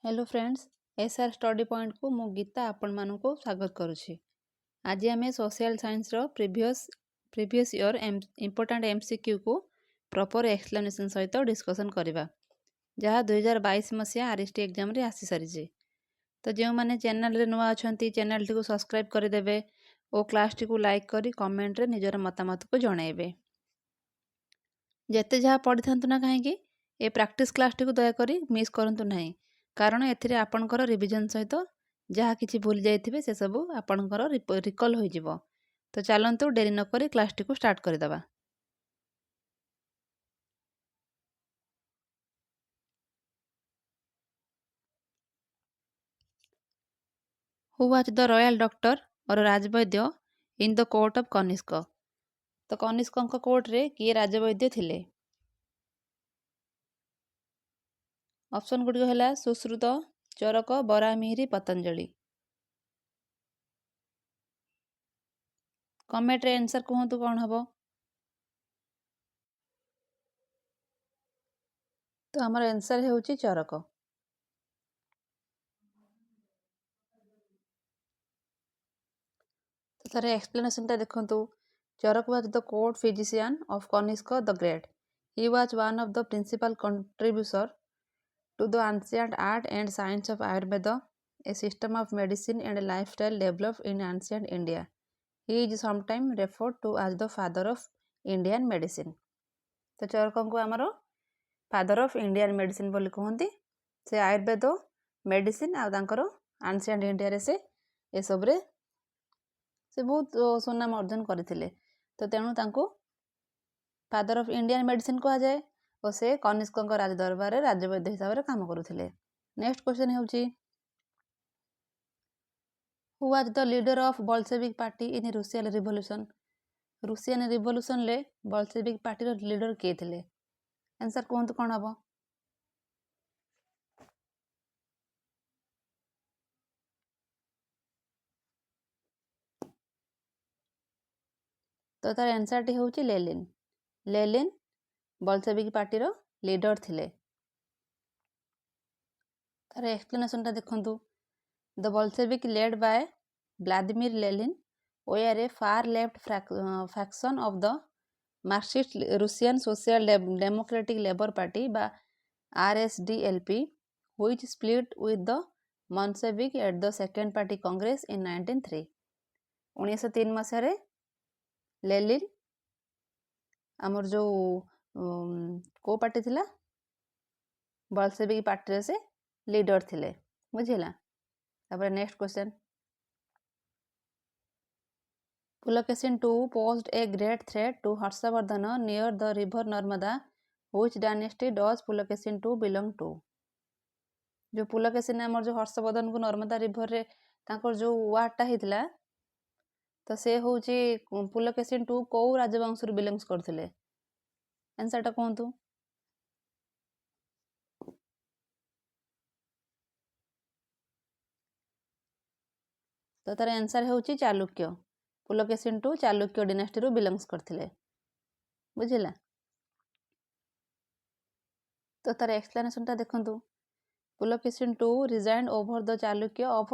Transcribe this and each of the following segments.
Hello friends SR study point को मु गीता आपण मानू को स्वागत करुछि। आज आम सोशल साइंस रो प्रीवियस ईयर इम्पोर्टेंट एमसीक्यू को प्रॉपर एक्सप्लेनेशन सहित डिस्कशन करवा जहाँ 2022 मसीहा आरएसटी एग्जाम रे आसी सारी। तो जो मैंने चैनल रे नुआ अछंती चैनल टी को सब्सक्राइब करदेवे और क्लास टी को लाइक करी कमेंट रे निजर मतामत को जणाइबे। जेते जहाँ पढ़ी था ना कहीं ए प्रैक्टिस क्लास टी को दयाकोरी मिस करंतु नहीं कारण एथिरे आपणकर रिविजन सहित जहाँ किछि भूल जाइथिबे से सब आपणकर रिकॉल होई जिवो। तो चलंतु डेरी न करी क्लास टी को स्टार्ट कर दबा। Who was the royal doctor और राजवैद्य in the court of Kanishka. तो कनिष्कଙ୍କ कोर्ट रे किए राजवैद्य थिले? ऑप्शन गुडिक हला सुश्रुत, चरक, बरामिहिरी, पतंजलि। कमेंट रे आंसर कहंतु कोन हबो। तो हमर आंसर हेउची चरक। तो तार एक्सप्लेनेशन ता देखंतु। Charaka was the court physician of Kanishka the great. He was one of the principal contributors to the ancient art and science of Ayurveda, a system of medicine and lifestyle developed in ancient India. He is sometimes referred to as the father of Indian medicine. तो चरक को आमर father of Indian medicine बोली कहती। से Ayurveda medicine Anchor आंशिएंट India रे से ए सब रे से बहुत सुनाम अर्जन करथिले। तो तेणु तांको फादर ऑफ इंडियन मेडिसिन कहा जाए और से कनिष्कଙ୍କ राज दरबार रे राजवैद्य हिसाब रे काम करुथिले। नेक्स्ट क्वेश्चन हेउची who was the leader of Bolshevik party in Russian revolution. Russian revolution ले बोल्शेविक पार्टी रो लीडर के थिले? आंसर कोन कोन हबो। तो तार आंसर टी होउची लेनिन। लेनिन बोल्शेविक पार्टी रो लीडर थिले। तार एक्सप्लेनेशन ता देखंतु। The Bolshevik led by Vladimir Lenin were a far left faction of the Marxist Russian Social Democratic Labour Party by RSDLP, which split with the Bolshevik at the Second Party Congress in 1903. 1903 Masih Lenin आमर जो को party थिला Bolshevik party से leader थिले बुझिला। तापर next question Pulakeshin II posed a great threat to Harshavardhana near the river Narmada. Which dynasty does Pulakeshin II belong to? जो पुलकेशिन आमर जो हर्षवर्धन को नर्मदा रिवर रे तांकर जो वारटा हितला तो से होची पुलकेशिन II को राजवंश रु बिलोंग्स करथिले? आंसर टा कोंतु। तो तार आंसर हेउची चालुक्य। पुलकेशिन II चालुक्य डायनेस्टी रु बिलोंग्स करथिले बुझिला। तो तार एक्सप्लेनेशन ता देखंतु। Pulakeshin II reigned over the Chalukya of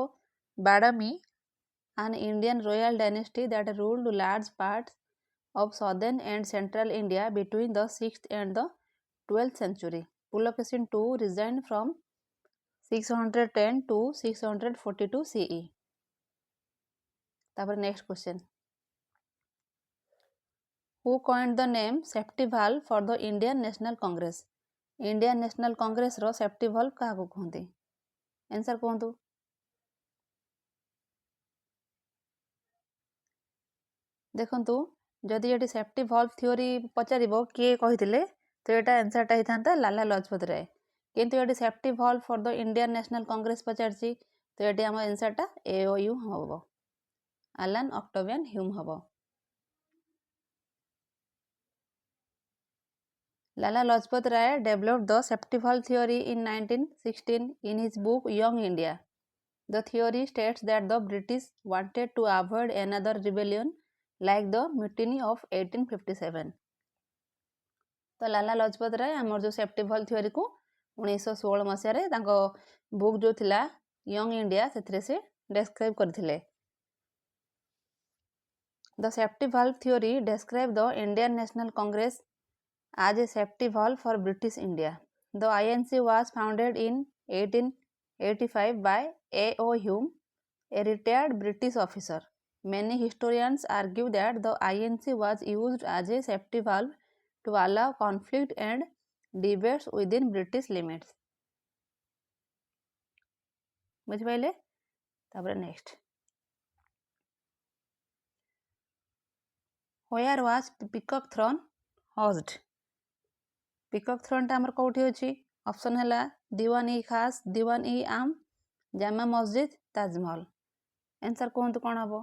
Badami, an Indian royal dynasty that ruled large parts of southern and central India between the 6th and the 12th century. Pulakeshin II reigned from 610 to 642 CE. तापर next question. Who coined the name safety valve for the Indian National Congress? Indian National Congress रो safety valve क्या कहते? Answer कहतु। देखंतु जदि ये safety valve theory पचारिबो किए कहिथिले तो एटा आंसर टा हिथांता लाला लजपत राय। किंतु ये safety valve for the Indian National Congress पचारछि तो ये आम आंसर टा एओयू हबो आलन ऑक्टेवियन ह्यूम हबो। Lala Lajpat Rai developed the safety valve theory in 1916 in his book Young India. The theory states that the British wanted to avoid another rebellion like the mutiny of 1857. तो लाला लजपत राय आमर जो safety valve theory को 1916 ମସିହାରେ ତାଙ୍କ book जो थिला young India से describe करथिले। The safety valve theory describes the Indian National Congress as a safety valve for British India. The INC was founded in 1885 by A.O. Hume, a retired British officer. Many historians argue that the INC was used as a safety valve to allow conflict and debates within British limits. बुझिपाइले तापर next Where was Peacock Throne housed? Peacock Throne टा हमर कोठी अछि? Option हैला दीवान-ई-खास, दीवान-ई-आम, Jama Masjid, Taj Mahal. Answer कोहंतु कोन हबो?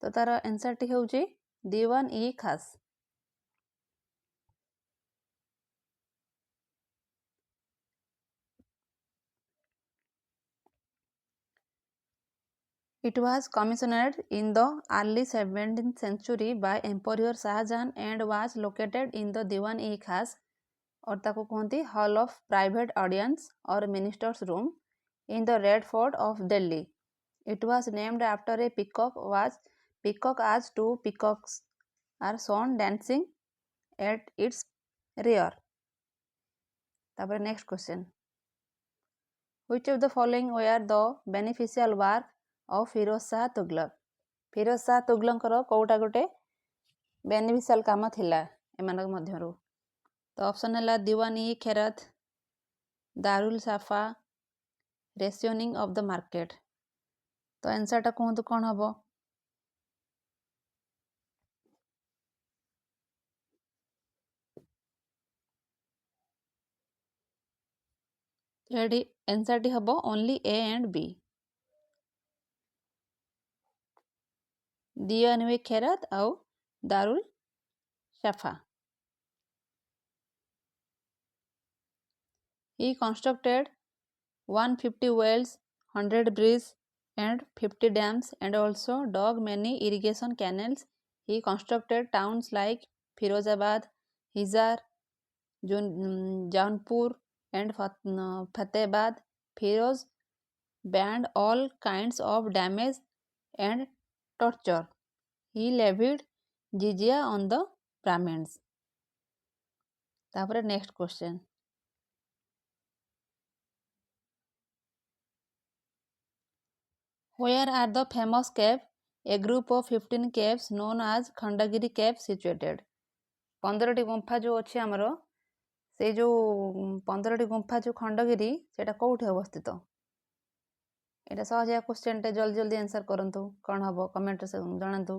तो तार answer टी होउची दीवान-ई-खास। It was commissioned in the early 17th century by Emperor Shah Jahan and was located in the Diwan-e-Khas और ताको कहती हॉल ऑफ प्राइवेट ऑडियंस और ministers room in the Red Fort of Delhi. It was named after a peacock as two peacocks are shown dancing at its rear. तापर next question. Which of the following were the beneficial work of Firoz Shah Tughlaq? Firoz Shah Tughlaqଙ୍କର କୋଉଟା ଗୋଟେ beneficial କାମ ଥିଲା ଏମାନଙ୍କ ମଧ୍ୟରୁ? ତ option ହେଲା ଦିୱାନ-ଇ-ଖେରାତ, Darul ସାଫା, ରେସିଓନିଂ of the market. ତ ଆନ୍ସରଟା କୁହନ୍ତୁ କ'ଣ ହବ? ଏଠି ଆନ୍ସରଟି ହବ ଓନ୍ଲି ଏ ଆଣ୍ଡ ବି। ଦିୱାନ-ଇ-ଖେରାତ ଆଉ Darul ସାଫା। He constructed 150 wells, 100 bridges and 50 dams and also dug many irrigation canals. He constructed towns like Firozabad, Hizar, Jaunpur and Fatehbad. Firoz banned all kinds of damage and torture. He levied jizya on the Brahmins. तापर next question. Where are the famous caves? A group of 15 caves known as Khandagiri caves situated. 15ଟି ଗୁମ୍ଫା जो ଅଛି ଆମର ସେ जो 15ଟି ଗୁମ୍ଫା जो ଖଣ୍ଡଗିରି ସେଟା କୋଉଠି ଅବସ୍ଥିତ? ଏଟା ସହଜିଆ क्वेश्चन ଟେ ଜल्दी ଜଲ୍ଦି आंसर କରନ୍ତୁ କ'ଣ ହବ କମେଣ୍ଟ ରେ ଜଣାନ୍ତୁ।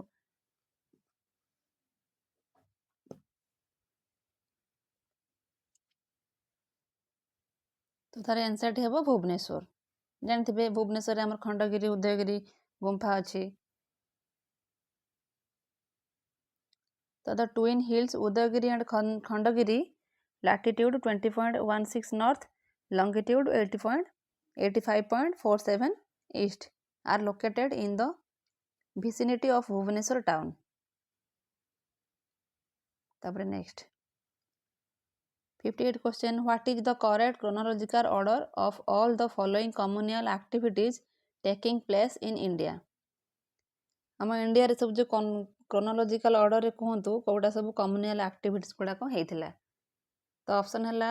ତ ତାର आंसर ଟି ହେବ ଭୁବନେଶ୍ୱର। ଜାଣିଥିବେ ଭୁବନେଶ୍ୱରରେ ଆମର ଖଣ୍ଡଗିରି ଉଦୟଗିରି ଗୁମ୍ଫା ଅଛି। ତ the twin hills Udayagiri and Khandagiri, latitude 20.16 north, longitude 85.47 east, are located in the vicinity of Bhubaneswar town. तापर next 58 question. What is the correct chronological order of all the following communal activities taking place in India? ଆମ ଇଣ୍ଡିଆରେ ସବୁ जो chronological order ରେ କୁହନ୍ତୁ କୋଉଟା ସବୁ communal activities ଗୁଡ଼ାକ ହେଇଥିଲା। ତ ଅପସନ୍ ହେଲା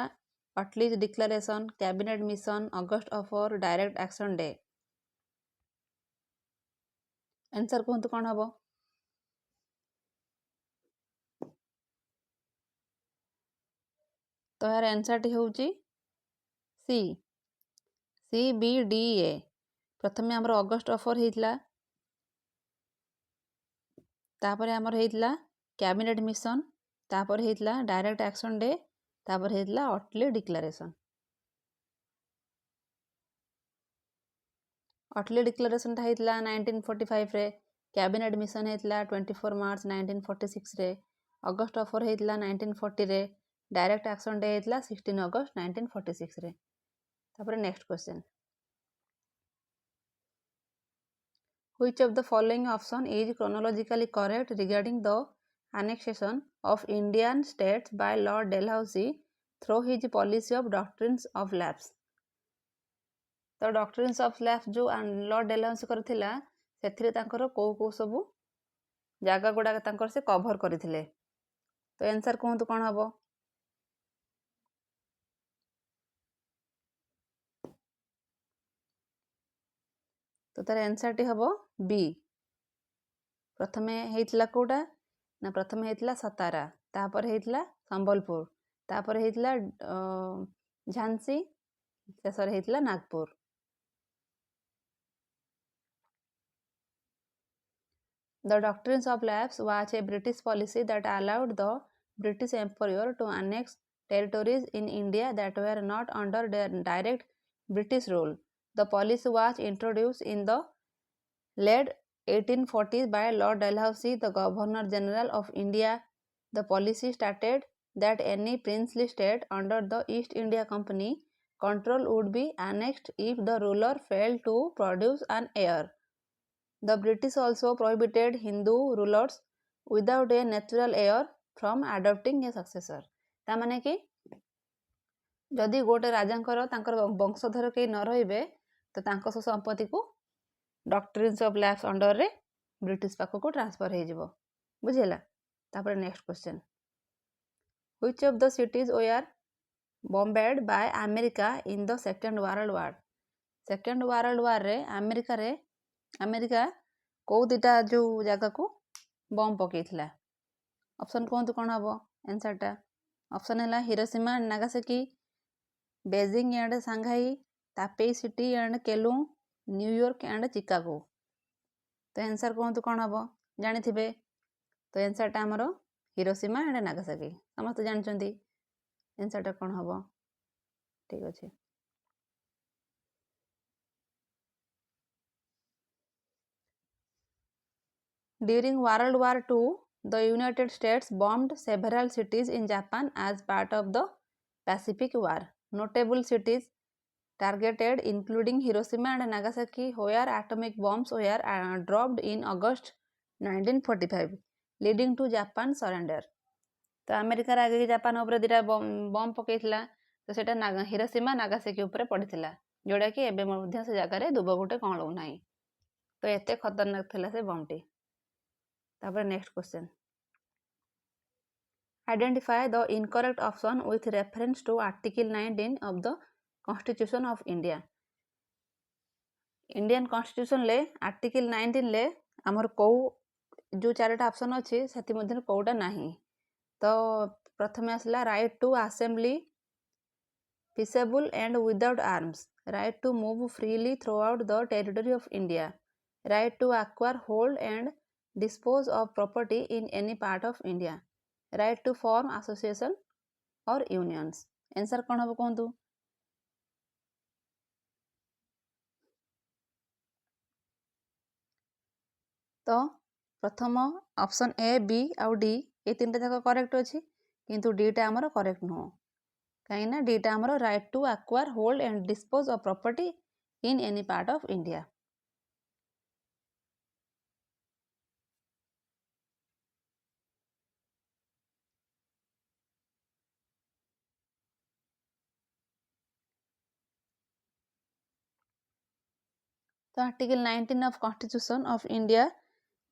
Attlee's declaration, cabinet mission, August offer, direct action day. Answer କୁହନ୍ତୁ କ'ଣ ହବ? ତ ଏହାର ଆନ୍ସରଟି ହେଉଛି CBDA। ପ୍ରଥମେ ଆମର ଅଗଷ୍ଟ ଅଫର ହେଇଥିଲା, ତାପରେ ଆମର ହେଇଥିଲା କ୍ୟାବିନେଟ୍ ମିଶନ, ତାପରେ ହେଇଥିଲା ଡାଇରେକ୍ଟ ଆକ୍ସନ ଡେ, ତାପରେ ହେଇଥିଲା ଅଟଲି ଡିକ୍ଲାରେସନ୍। ଅଟଲି ଡିକ୍ଲାରେସନଟା ହେଇଥିଲା 1945ରେ, କ୍ୟାବିନେଟ୍ ମିଶନ ହେଇଥିଲା 24 ମାର୍ଚ୍ଚ 1946ରେ, ଅଗଷ୍ଟ ଅଫର ହେଇଥିଲା 1940ରେ, ଡାଇରେକ୍ଟ ଆକ୍ସନ ଡେ ହେଇଥିଲା 16 ଅଗଷ୍ଟ 1946ରେ। ତାପରେ next question. Which of the following option is chronologically correct regarding the annexation of Indian states by Lord Dalhousie through his policy of doctrines of lapse? तो doctrines of lapse जो Lord Dalhousie करथिला ସେଥିରେ ତାଙ୍କର କୋଉ ସବୁ ଜାଗା ଗୁଡାକ ତାଙ୍କର ସେ କଭର କରିଥିଲେ। ତ आंसर କୁହନ୍ତୁ କଣ ହବ? तो तार आंसर टी हबो बी। प्रथमे हेइतला कोडा ना प्रथमे हेइतला सतारा, तापर हेइतला संबलपुर, तापर हेइतला Jhansi, शेषर हेइतला Nagpur. The Doctrines of Lapse was a British policy that allowed the British Empire to annex territories in India that were not under direct British rule. The policy was introduced in the late 1840s by Lord Dalhousie, the Governor General of India. The policy stated that any princely state under the East India Company control would be annexed if the ruler failed to produce an heir. The British also prohibited Hindu rulers without a natural heir from adopting a successor. ता माने कि जदि गोटे राजांकर तांकर वंशधर केही न रहिबे तो तांको संपत्ति को डॉक्ट्रिन्स ऑफ लैप्स अंडर रे ब्रिटिश पाखो को ट्रांसफर हे जिवो। बुझिला? तापर next question, which of the cities were bombed by America in the second world war? Second world war रे अमेरिका को दिटा जो जगह को बम पकेइथिला? ऑप्शन कोंतु कोन हबो आंसर टा? ऑप्शन हैला Hiroshima and Nagasaki, Beijing and Shanghai, Taipei city and Keelung, New York and Chicago. तो आंसर कोंतु कोन हबो? जानि थिबे। तो आंसर टा हमरो हिरोशिमा एंड नागासाकी। समस्त जानचंती आंसर टा कोन हबो? ठीक अछि। During World War II, the United States bombed several cities in Japan as part of the Pacific War. Notable cities targeted including Hiroshima and Nagasaki, where atomic bombs were dropped in August 1945, leading to Japan's surrender. तो America आगे Japan ऊपर दिटा बम पकेइथिला, तो सेटा Hiroshima Nagasaki ऊपर पड़िथिला, जोड़ा कि एबे मध्य से जगह रे दुब गुटे कणौ नाही। तो एते खतरनाक थिला से बमटी। तापर next question, identify the incorrect option with reference to article 19 of the constitution of India. Indian constitution ले आर्टिकल 19 ले हमर को जो चारटा ऑप्शन अछि सेति मध्ये कोउटा नाही। तो प्रथमे आसला right to assembly peaceable and without arms, right to move freely throughout the territory of India, right to acquire hold and dispose of property in any part of India, right to form association or unions. Answer कौन हबो कोंतु? तो प्रथम option A B आउ D ये तीनटा जाक correct अछि, किंतु डी टा हमर करेक्ट नो, काहे ना डी टा हमर right to acquire hold and dispose of property in any part of India. तो article 19 of Constitution of India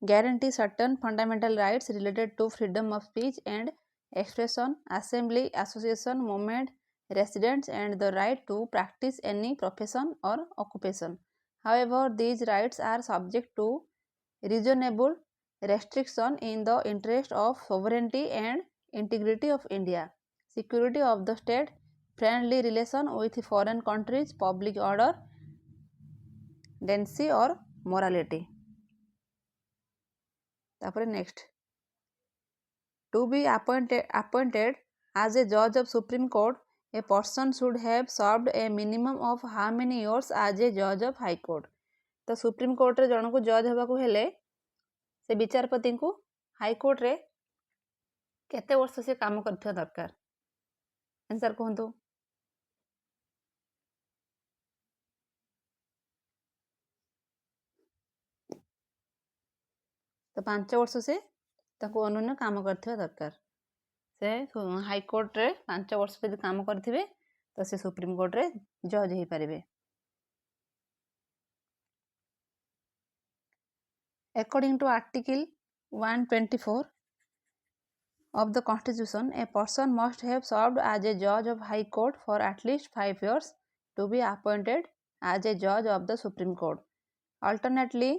guarantee certain fundamental rights related to freedom of speech and expression, assembly, association, movement, residence, and the right to practice any profession or occupation. However, these rights are subject to reasonable restriction in the interest of sovereignty and integrity of India, security of the state, friendly relation with foreign countries, public order, decency or morality. तापर next, to be appointed as a judge of Supreme Court, a person should have served a minimum of how many years as a judge of High Court. तो supreme court रे जन को जज होबा को हेले से विचारपति को हाई कोर्ट रे केते वर्ष से काम करथिया दरकार? आंसर कहंतु? तो 5 वर्ष से ताको अनुन्य काम करथिबा दरकार। से हाईकोर्ट रे 5 वर्ष यदि काम करथिबे तो से सुप्रीम कोर्ट रे जज हो पारिबे। According to Article 124 of the Constitution, a person must have served as a judge of High Court for at least 5 years to be appointed as a judge of the Supreme Court. Alternately,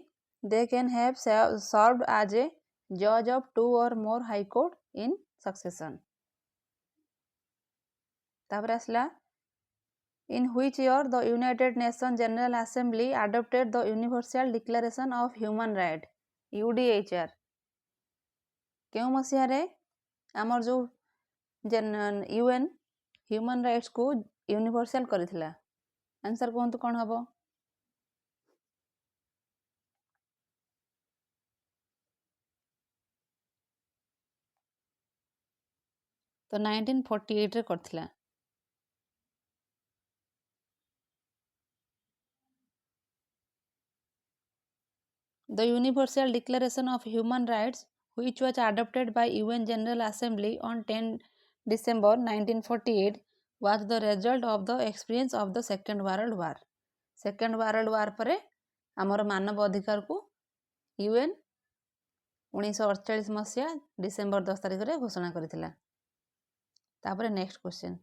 they can have served as a judge of 2 or more High Court in succession. तापर आसला in which year the United Nations General Assembly adopted the Universal Declaration of Human Rights UDHR केउ मसिहारे आमर जो UN human rights को universal करथिला। Answer कहंतु कोन हबो? तो 1948 रे करथिला। The Universal Declaration of Human Rights, which was adopted by UN General Assembly on 10 December 1948, was the result of the experience of the Second World War. Second World War परे आमर मानव अधिकार को UN 1948 मसीहा December 10 तारिख रे घोषणा करथिला। तापरे next question.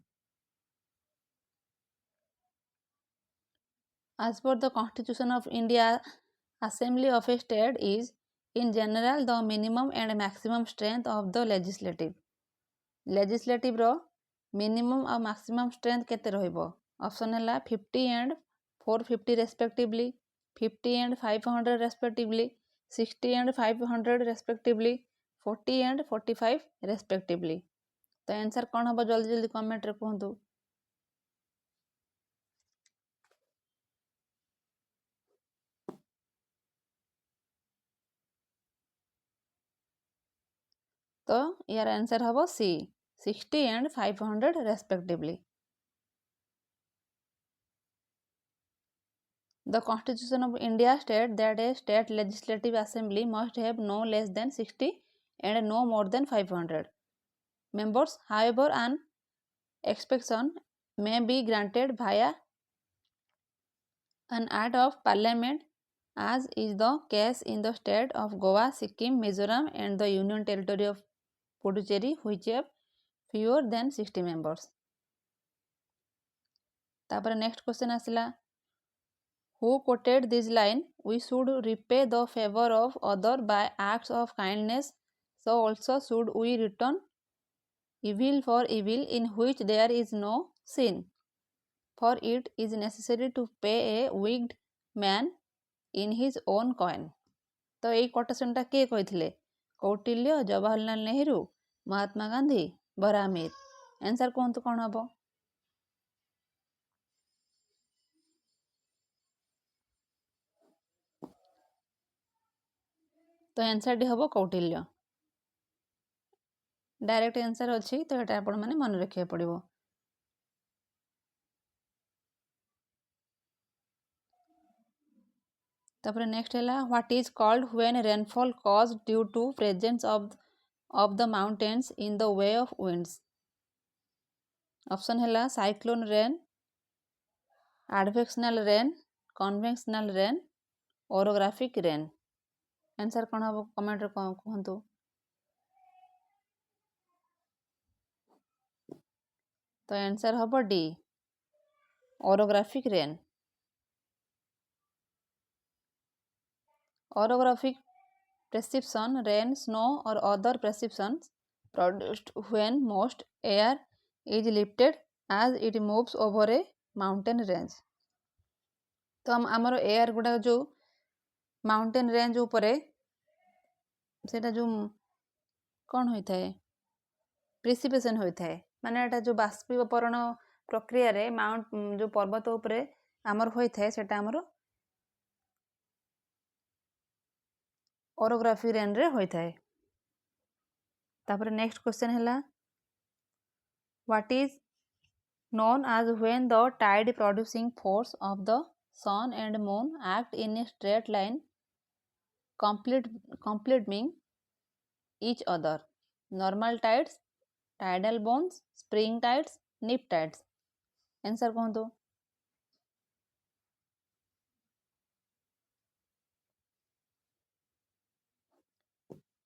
As per the Constitution of India, Assembly of a state is in general the minimum and maximum strength of the legislative. Legislative रो minimum और maximum strength केते रहिबो? ऑप्शन हैला 50 and 450 respectively, 50 and 500 respectively, 60 and 500 respectively, 40 and 45 respectively. तो answer कौन हबो जल्दी जल्दी कमेंट रे कहंतु। तो यार आंसर हबो सी 60 and 500 respectively. The Constitution of India states that a state legislative assembly must have no less than 60 and no more than 500 members. However, an exception may be granted via an act of parliament, as is the case in the state of Goa, Sikkim, Mizoram and the Union Territory of Puducherry, which have fewer than 60 members. तापर next question आसला who quoted this line, we should repay the favor of other by acts of kindness, so also should we return evil for evil, in which there is no sin, for it is necessary to pay a wicked man in his own coin. तो यही कोटेशनटा किए कहिथिले? Kautilya, Jawaharlal Nehru, Mahatma Gandhi, बरामिर। Answer कहंतु कोन हबो? तो answer D हबो Kautilya. Direct answer अछि तो एटा आपण माने मन रखिया पड़िबो। तापर नेक्स्ट हैला what is called when rainfall caused due to presence of the mountains in the way of winds. Option हैला cyclone rain, advectional rain, convectional rain, orographic rain. Answer कोन हबो कमेंट रे कहंतु। तो आंसर हबो the orographic rain. Orographic precipitation, rain, snow or other precipitation produced when most air is lifted as it moves over a mountain range. तो आमर air गुड़ा जो माउंटेन रेंज उपरे सेटा जो कौन होता है प्रिसिपिटेशन होता है माने एटा जो बाष्पीकरण प्रक्रिया रे माउंट जो पर्वत उपरे आमर होता है सेटा आमर ओरोग्राफी रेन रे होता है। तापर नेक्स्ट क्वेश्चन हैला what is known as when the tide producing force of the sun and moon act in a straight line complete completing each other. Normal tides, tidal bones, spring tides, nip tides. Answer କୁହନ୍ତୁ।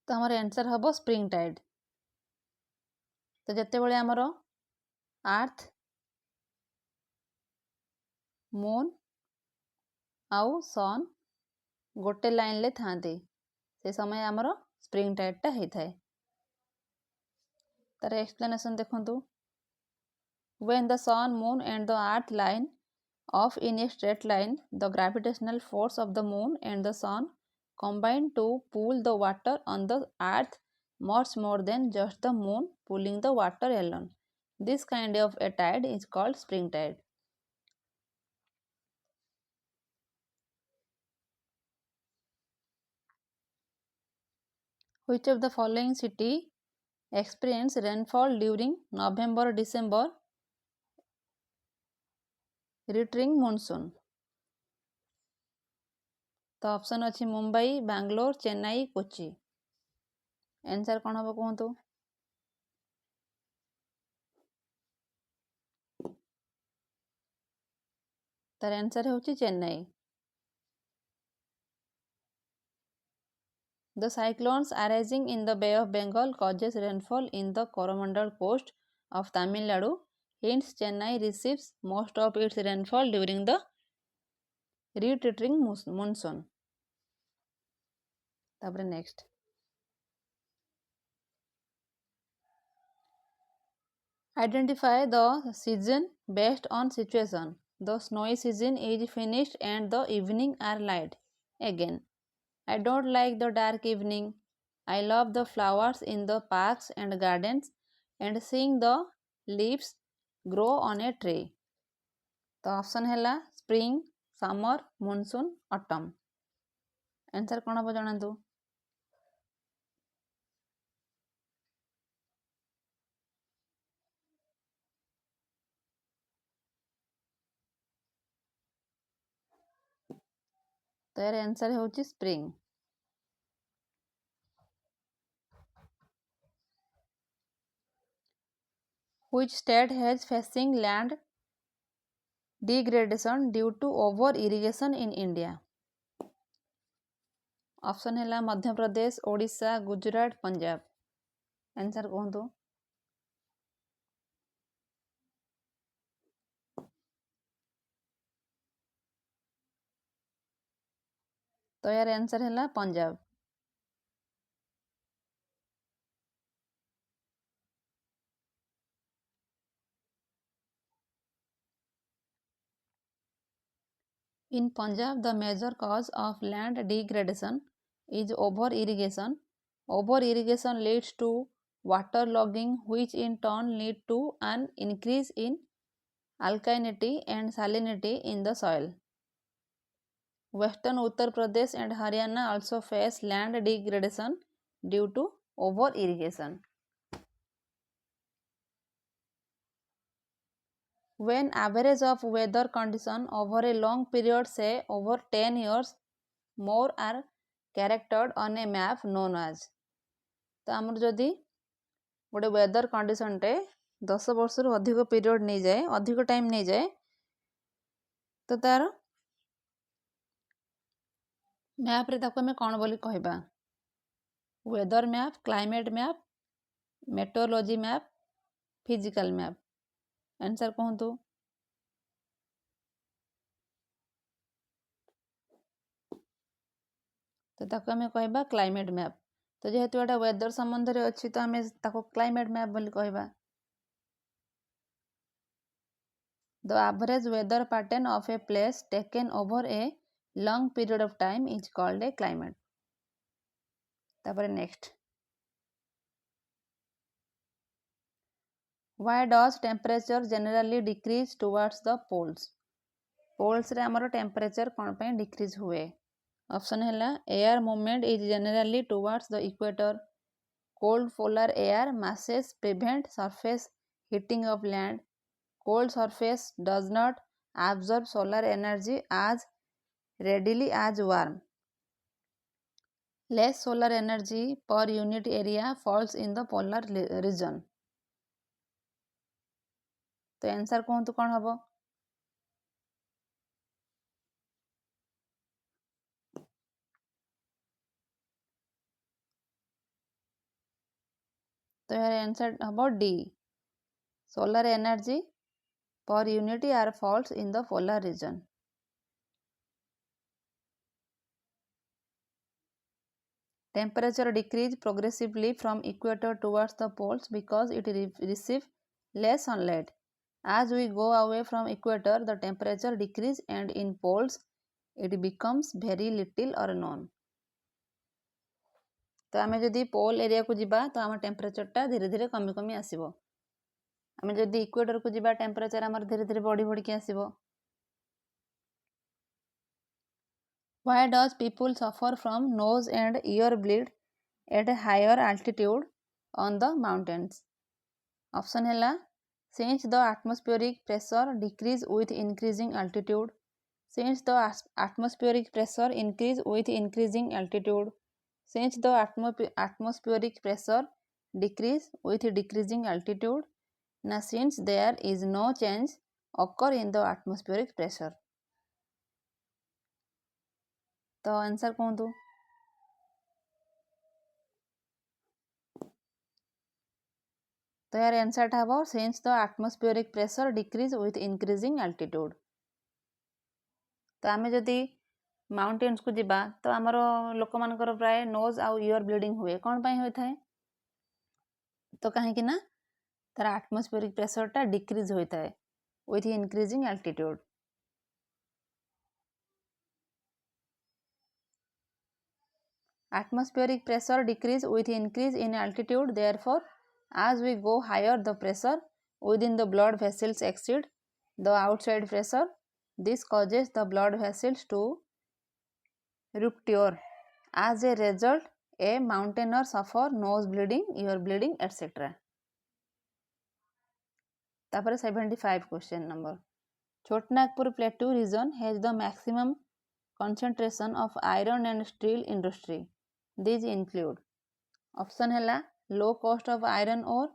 ତ ଆମର answer ହେବ spring tied. ତ ଯେତେବେଳେ ଆମର earth, Moon ଆଉ ସନ୍ ଗୋଟେ ଲାଇନ୍ରେ ଥାଆନ୍ତି ସେ ସମୟ ଆମର ସ୍ପ୍ରିଙ୍ଗ ଟାଇଡ୍ଟା ହେଇଥାଏ। ତାର ଏକ୍ସପ୍ଲେନେସନ୍ ଦେଖନ୍ତୁ। When the sun, moon and the earth line off in a straight line, the gravitational force of the moon and the sun combine to pull the water on the earth much more than just the moon pulling the water alone. This kind of a tide is called spring tide. Which of the following city experience rainfall during November-December returning monsoon? तो option अच्छी Mumbai, Bangalore, Chennai, Kochi. Answer कौन हम कहतु। तार answer होची Chennai. The cyclones arising in the Bay of Bengal causes rainfall in the Coromandel coast of Tamil Nadu. Hence, Chennai receives most of its rainfall during the retreating monsoon. तापर next. Identify the season based on situation. The snowy season is finished and the evening are light. Again, I don't like the dark evening. I love the flowers in the parks and gardens and seeing the leaves grow on a tree. तो option है spring, summer, monsoon, autumn. Answer कौन हम जानतु। तो यार answer होची spring. Which state has facing land degradation due to over irrigation in India? Option है Madhya Pradesh, Odisha, Gujarat, Punjab. Answer कहतु। तो यार आंसर है Punjab. In Punjab, the major cause of land degradation is over-irrigation. Over-irrigation leads to waterlogging, which in turn lead to an increase in alkalinity and salinity in the soil. Western Uttar Pradesh and Haryana also face land degradation due to over-irrigation. When average of weather condition over a long period, say over 10 years, more are characterized on a map known as. तो आमर जदि गोटे weather condition टे 10 वर्ष रु अधिक period नहीं जाए, अधिक टाइम नहीं जाए, तो तार मैप रे ताको हमें कौन बोली कहबा। Weather map, climate map, meteorology map, physical map. Answer कहतु। तो ताको हमें कहबा क्लाइमेट मैप। तो जेहेतु एटा वेदर संबंध रे अछि तो हमें ताको क्लाइमेट मैप बोली कहबा। The average weather pattern of a place taken over a long period of time is called a climate. तापर next. Why does temperature generally decrease towards the poles? Poles रे हमरो temperature कौन पे decrease हुए? Option है air movement is generally towards the equator. Cold polar air masses prevent surface heating of land. Cold surface does not absorb solar energy as readily as warm. Less solar energy per unit area falls in the polar region. तो answer कहतु कौन हम? तो यार answer हम D. Solar energy per unit area falls in the polar region. Temperature decrease progressively from equator towards the poles because it receives less sunlight. As we go away from equator, the temperature decrease and in poles it becomes very little or none. तो आम जदि पोल area को जीवा तो आम टेम्परेचरटा धीरे धीरे कमी कमी आसब. आम जदि इक्वेटर को जीवा टेम्परेचर आमर धीरे धीरे बढ़ी बढ़ी की आसब. Why does people suffer from nose and ear bleed at a higher altitude on the mountains? Option है since the atmospheric pressure decrease with increasing altitude. Since the atmospheric pressure increase with increasing altitude. Since the atmospheric pressure decrease with decreasing altitude. Now since there is no change occur in the atmospheric pressure. तो answer कहतु. तो यार answer हम since the atmospheric pressure decrease with increasing altitude. तो आम जदि mountains को जीवा तो आमर लोक मानकर प्राय नोज आउ इयर ब्लीडिंग हुए. कौन पाई होता है? तो कहीं ना तार आटमोस्फेरिक प्रेशरटा डिक्रीज होता है with increasing altitude. Atmospheric pressure decrease with increase in altitude. Therefore, as we go higher, the pressure within the blood vessels exceed the outside pressure. This causes the blood vessels to rupture. As a result, a mountaineer suffer nose bleeding, ear bleeding, etc. तापर 75 question number. Chhotanagpur plateau region has the maximum concentration of iron and steel industry. These include. Option है low cost of iron ore,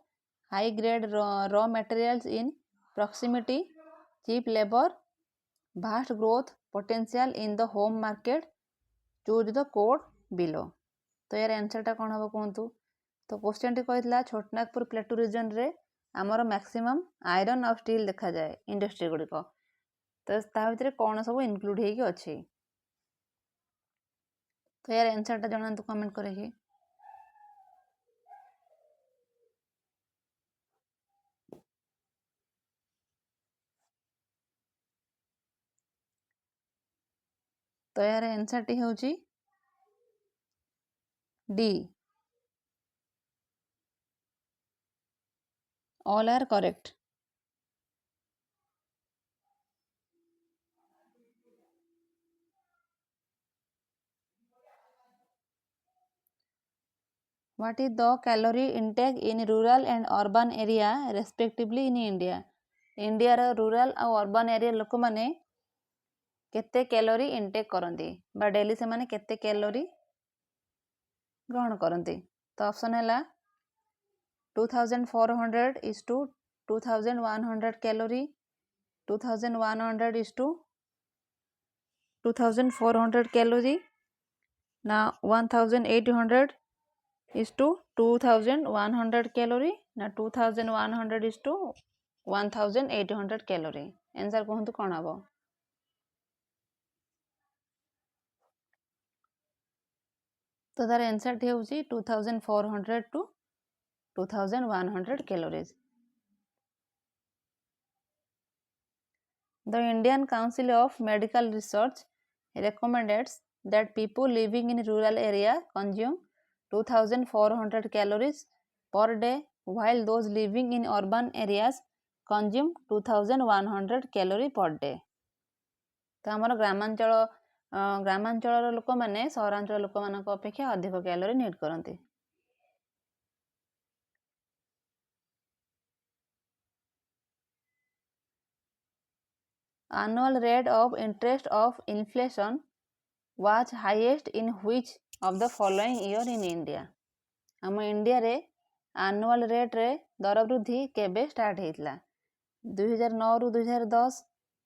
high grade raw materials in proximity, cheap labor, vast growth potential in the home market. Choose the code below. तो यार आंसरटा कौन हम कहतु. तो question T कही Chhotanagpur plateau region रे आमर मैक्सिमम आयरन और स्टील देखा जाए इंडस्ट्री गुड़िक. तो ता भितर कौन सब इनक्लूड होगी अच्छी. तो यार आंसरटा जनातु कमेंट करेगी. तो यार आंसर टी होची D. All are correct. What is the calorie intake in rural and urban area respectively in India? India रो रूरल और अर्बन एरिया लोक माने केते कैलोरी इनटेक करंती बा डेली से माने केते कैलोरी ग्रहण करंती. तो ऑप्शन है 2400 is to 2100 calorie, 2100 is to 2400 calorie. Now 1800 is to 2100 calorie. Now 2100 is to 1800 calorie. Answer कहतु कौन हम. तो तार आंसर टी होची 2400 to 2100 calories. The Indian Council of Medical Research recommends that people living in rural area consume 2400 calories per day, while those living in urban areas consume 2100 calorie per day. तो आमर ग्रामांचल लोक मैंने सहरांचल लोक मान अपेक्षा अधिक calorie need करती. Annual rate of interest of inflation was highest in which of the following year in India? आम इंडिया रे annual rate रे दर वृद्धि केबे स्टार्ट होइतला 2009 रु 2010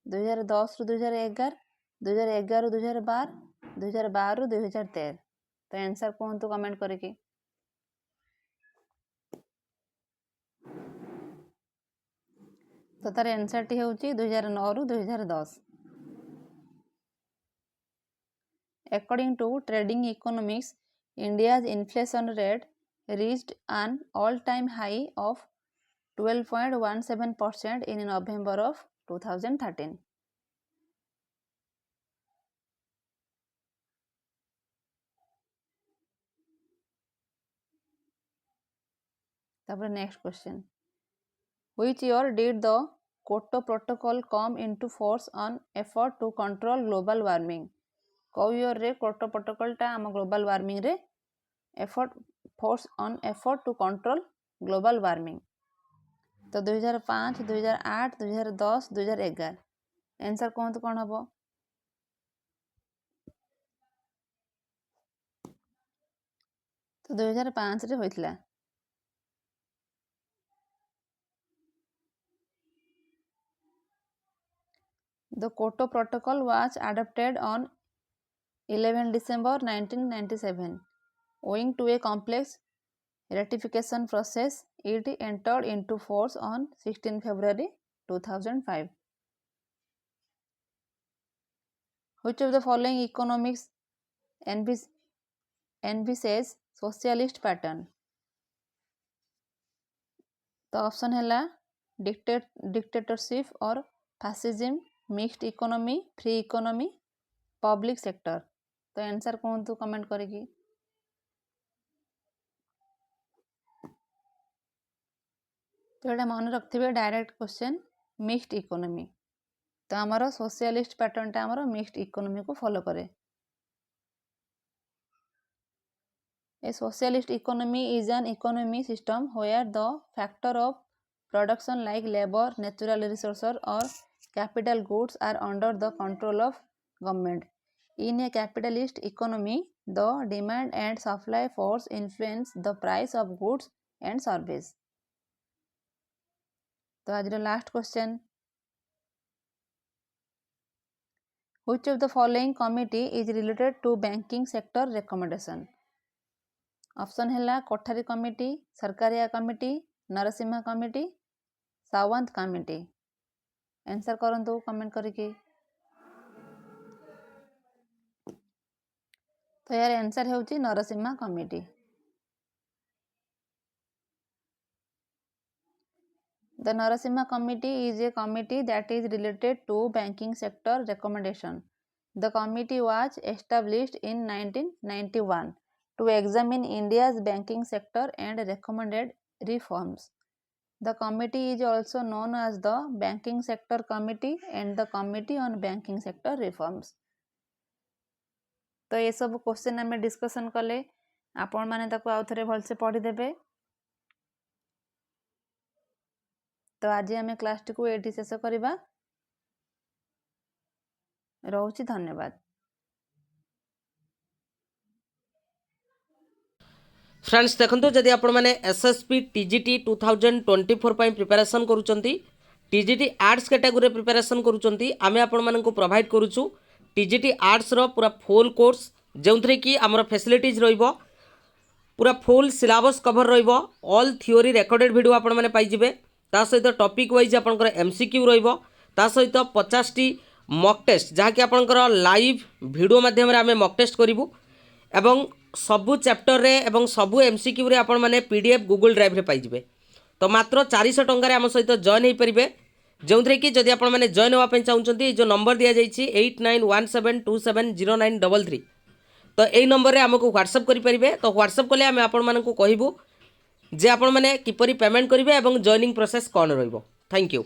2010 रु 2011 2011 रु 2012 2012 रु 2013 तो आंसर कहतु कमेंट करके तो तार आंसर टी होची 2009 रु 2010 According to Trading Economics, India's inflation rate reached an all-time high of 12.17% in November of 2013. Next question. Which year did the Kyoto Protocol come into force on effort to control global warming? कौ year रे Kyoto protocol टा आम global warming रे effort to control global warming तो 2005 2008 2010 2011 answer कहतु कौन हम तो 2005 रे होइतला The Kyoto Protocol was adopted on 11 December 1997. Owing to a complex ratification process, it entered into force on 16 February 2005. Which of the following economics envisages socialist pattern? The option है dictatorship or fascism, mixed economy, free economy, public sector. तो answer कहतु comment करेगी तो ये मन रखिए direct question mixed economy तो आमर सोशलिस्ट पैटर्न टा आमर मिक्स्ड इकोनॉमी को फॉलो करे A socialist economy is an economy system where the factor of production like labor, natural resources or capital goods are under the control of government. In a capitalist economy, the demand and supply force influence the price of goods and service. तो आज last question Which of the following committee is related to banking sector recommendation? Option है Kothari committee Sarkaria committee Narasimha committee Sawant committee answer करंतु comment करके तो यार answer होची Narasimha committee The Narasimha Committee is a committee that is related to banking sector recommendation. The committee was established in 1991 to examine India's banking sector and recommended reforms. The committee is also known as the Banking Sector Committee and the Committee on Banking Sector Reforms. तो ये सब question आम discussion कले आपण मैंने आउ थे भलसे पढ़ीदे तो आज आम क्लास टी को ये शेष करवा रोची धन्यवाद फ्रेंड्स देखो जदि आपण मैंने एसएसपी टीजीटी 2024 प्रिपेरेसन करुँच टीजीटी आर्ट्स कैटेगोरी प्रिपेरेसन करुँच आम आपण को प्रोवाइड करुचु टीजीटी आर्ट्स रो पूरा फुल कोर्स जो कि आमर फैसिलिटीज रहिबो पूरा फुल सिलेबस कवर रहिबो ऑल थ्योरी रेकॉर्डेड वीडियो आपण मैंने पाइबे ता सहित टॉपिक वाइज आपंकर एमसीक्यू रहिबो ता सहित 50 टी मॉक टेस्ट जहाँकि आपंकर लाइव वीडियो माध्यम आम मॉक टेस्ट करूँ एवं सबु चैप्टर रे एवं सबु एमसीक्यू रे आपण माने पीडीएफ गूगल ड्राइव रे पाइबे तो मात्र 400 टंका आम सहित जॉइन हो पारे जो कि जदि आपण माने जॉइन होगा चाहते जो नंबर दि जाइए 8917270933 तो यही नंबर रे आमको व्हाट्सएप करेंगे तो व्हाट्सएप कले आम आपण कहूँ जे आपण माने किपरि पेमेंट करेंगे और जॉइनिंग प्रोसेस कौन रहिबो। Thank you.